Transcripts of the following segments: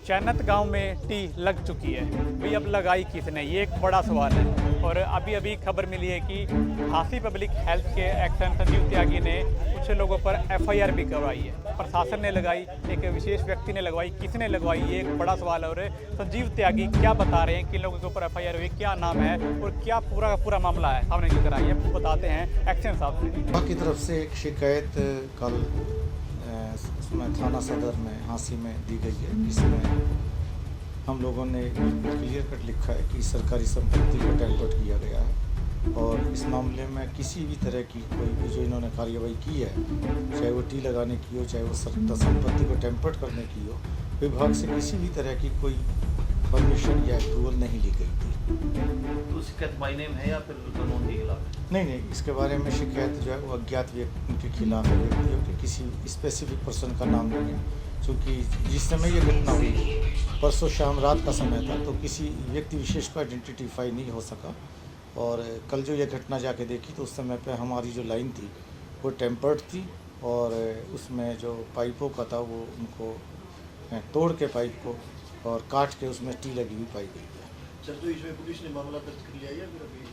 चैनत गांव में टी लग चुकी है। भाई अब लगाई किसने, ये एक बड़ा सवाल है। और अभी अभी खबर मिली है कि हांसी पब्लिक हेल्थ के एक्शन संजीव त्यागी ने कुछ लोगों पर एफआईआर भी करवाई है। प्रशासन ने लगाई, एक विशेष व्यक्ति ने लगवाई, किसने लगवाई, ये एक बड़ा सवाल है। और संजीव त्यागी क्या बता रहे हैं, किन लोगों के ऊपर एफआईआर हुई, क्या नाम है और क्या पूरा का पूरा मामला है, सामने लेकर आइए, बताते हैं एक्शन साहब से। की तरफ से एक शिकायत कल उसमें थाना सदर में हांसी में दी गई है, जिसमें हम लोगों ने क्लियर कट लिखा है कि सरकारी संपत्ति को टेम्पर्ड किया गया है और इस मामले में किसी भी तरह की कोई भी जो इन्होंने कार्रवाई की है, चाहे वो टी लगाने की हो, चाहे वो संपत्ति को टेम्पर्ड करने की हो, विभाग से किसी भी तरह की कोई परमिशन या अप्रूवल नहीं ली गई थी। तो शिकायत बाय नेम है या फिर कानून के खिलाफ? नहीं, इसके बारे में शिकायत जो है वो अज्ञात व्यक्ति के खिलाफ है, व्यक्तियों के किसी स्पेसिफिक पर्सन का नाम नहीं है। क्योंकि जिस समय ये घटना हुई परसों शाम रात का समय था, तो किसी व्यक्ति विशेष को आइडेंटिफाई नहीं हो सका। और कल जो ये घटना जाके देखी तो उस समय पे हमारी जो लाइन थी वो टेम्पर्ड थी और उसमें जो पाइपों का था वो उनको तोड़ के पाइप को और काट के उसमें टी लगी हुई पाई गई है। सर, तो इसमें पुलिस ने मामला दर्ज कर लिया या फिर अभी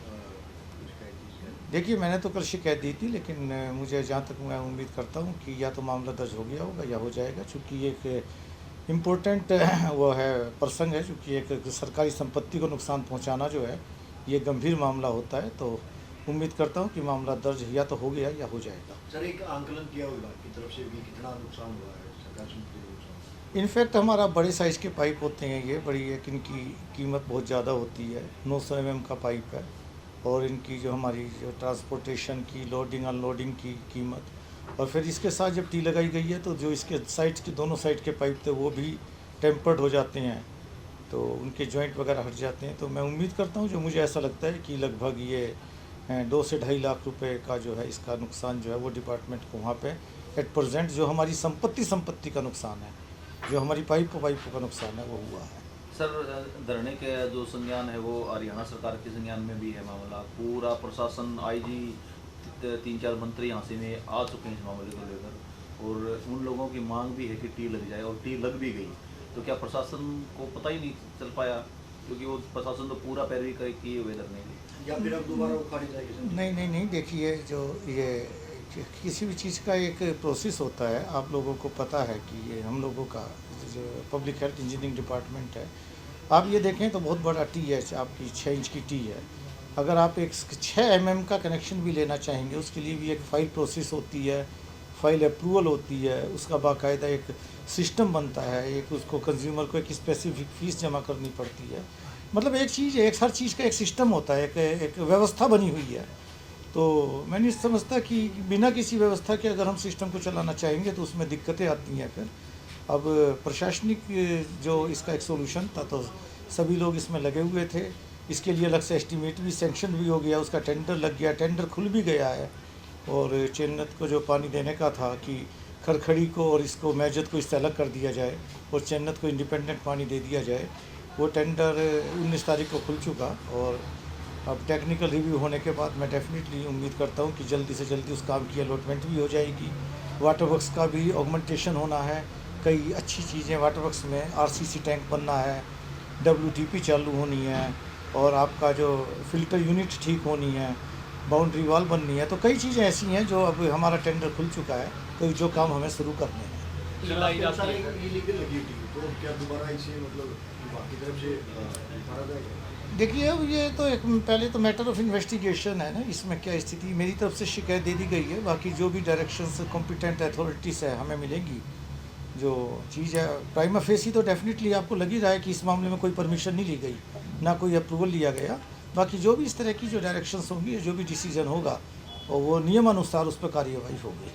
देखिए, मैंने तो कल शिकायत दी थी, लेकिन मुझे जहाँ तक मैं उम्मीद करता हूँ कि या तो मामला दर्ज हो गया होगा या हो जाएगा, चूँकि एक इम्पोर्टेंट वो है प्रसंग है, चूँकि एक सरकारी संपत्ति को नुकसान पहुँचाना जो है ये गंभीर मामला होता है। तो उम्मीद करता हूँ कि मामला दर्ज या तो हो गया या हो जाएगा। सर, एक आंकलन किया विभाग की तरफ से भी कितना नुकसान हुआ है सरकार संपत्ति को? इनफैक्ट हमारा बड़े साइज़ के पाइप होते हैं, ये बड़ी एक इनकी कीमत बहुत ज़्यादा होती है, 900 mm का पाइप है। और इनकी जो हमारी जो ट्रांसपोर्टेशन की, लोडिंग अनलोडिंग की कीमत, और फिर इसके साथ जब टी लगाई गई है तो जो इसके साइड के दोनों साइड के पाइप थे वो भी टेम्पर्ड हो जाते हैं, तो उनके जॉइंट वगैरह हट जाते हैं। तो मैं उम्मीद करता हूँ, जो मुझे ऐसा लगता है कि लगभग ये 2 से 2.5 लाख रुपए का जो है इसका नुकसान जो है वो डिपार्टमेंट को वहाँ पे एट प्रेजेंट जो हमारी संपत्ति का नुकसान है, जो हमारी पाइपों का नुकसान है वो हुआ है। सर, धरने के जो संज्ञान है वो हरियाणा सरकार के संज्ञान में भी है मामला। पूरा प्रशासन, आईजी, 3-4 मंत्री हांसी में आ चुके हैं इस मामले को लेकर और उन लोगों की मांग भी है कि टी लग जाए और टी लग भी गई। तो क्या प्रशासन को पता ही नहीं चल पाया, क्योंकि वो प्रशासन तो पूरा पैरवी किए हुए धरने की? या फिर अब दोबारा उखाड़ी जाएगी? नहीं, देखिए, जो ये किसी भी चीज़ का एक प्रोसेस होता है, आप लोगों को पता है कि ये हम लोगों का जो पब्लिक हेल्थ इंजीनियरिंग डिपार्टमेंट है, आप ये देखें तो बहुत बड़ा टी है, आपकी 6 इंच की टी है। अगर आप एक 6 mm का कनेक्शन भी लेना चाहेंगे, उसके लिए भी एक फ़ाइल प्रोसेस होती है, फ़ाइल अप्रूवल होती है, उसका बाकायदा एक सिस्टम बनता है, एक उसको कंज्यूमर को एक स्पेसिफिक फ़ीस जमा करनी पड़ती है। मतलब एक चीज़, एक हर चीज़ का एक सिस्टम होता है, एक व्यवस्था बनी हुई है। तो मैं नहीं समझता कि बिना किसी व्यवस्था के अगर हम सिस्टम को चलाना चाहेंगे तो उसमें दिक्कतें आती हैं। फिर अब प्रशासनिक जो इसका एक सोल्यूशन था, तो सभी लोग इसमें लगे हुए थे, इसके लिए अलग से एस्टीमेट भी सैंक्शन भी हो गया, उसका टेंडर लग गया, टेंडर खुल भी गया है। और चेन्नत को जो पानी देने का था कि खरखड़ी को और इसको मैजत को इससे अलग कर दिया जाए और चेन्नत को इंडिपेंडेंट पानी दे दिया जाए, वो टेंडर 19 तारीख को खुल चुका। और अब टेक्निकल रिव्यू होने के बाद मैं डेफिनेटली उम्मीद करता हूँ कि जल्दी से जल्दी उस काम की अलॉटमेंट भी हो जाएगी। वाटर वर्क्स का भी ऑगमेंटेशन होना है, कई अच्छी चीज़ें वाटर वर्क्स में, आरसीसी टैंक बनना है, WTP चालू होनी है और आपका जो फ़िल्टर यूनिट ठीक होनी है, बाउंड्री वॉल बननी है। तो कई चीज़ें ऐसी हैं जो अब हमारा टेंडर खुल चुका है, तो जो काम हमें शुरू करने हैं। तो क्या दोबारा इसे मतलब विभाग की तरफ से उतारा जाएगा? देखिए, अब ये तो एक पहले तो मैटर ऑफ इन्वेस्टिगेशन है ना, इसमें क्या स्थिति, मेरी तरफ से शिकायत दे दी गई है, बाकी जो भी डायरेक्शंस कॉम्पिटेंट अथॉरिटी से हमें मिलेंगी, जो चीज़ है प्राइमा फेसी तो डेफिनेटली आपको लग ही रहा है कि इस मामले में कोई परमिशन नहीं ली गई, ना कोई अप्रूवल लिया गया। बाकी जो भी इस तरह की जो डायरेक्शंस होंगी, जो भी डिसीजन होगा और वो नियमानुसार उस पर कार्यवाही होगी।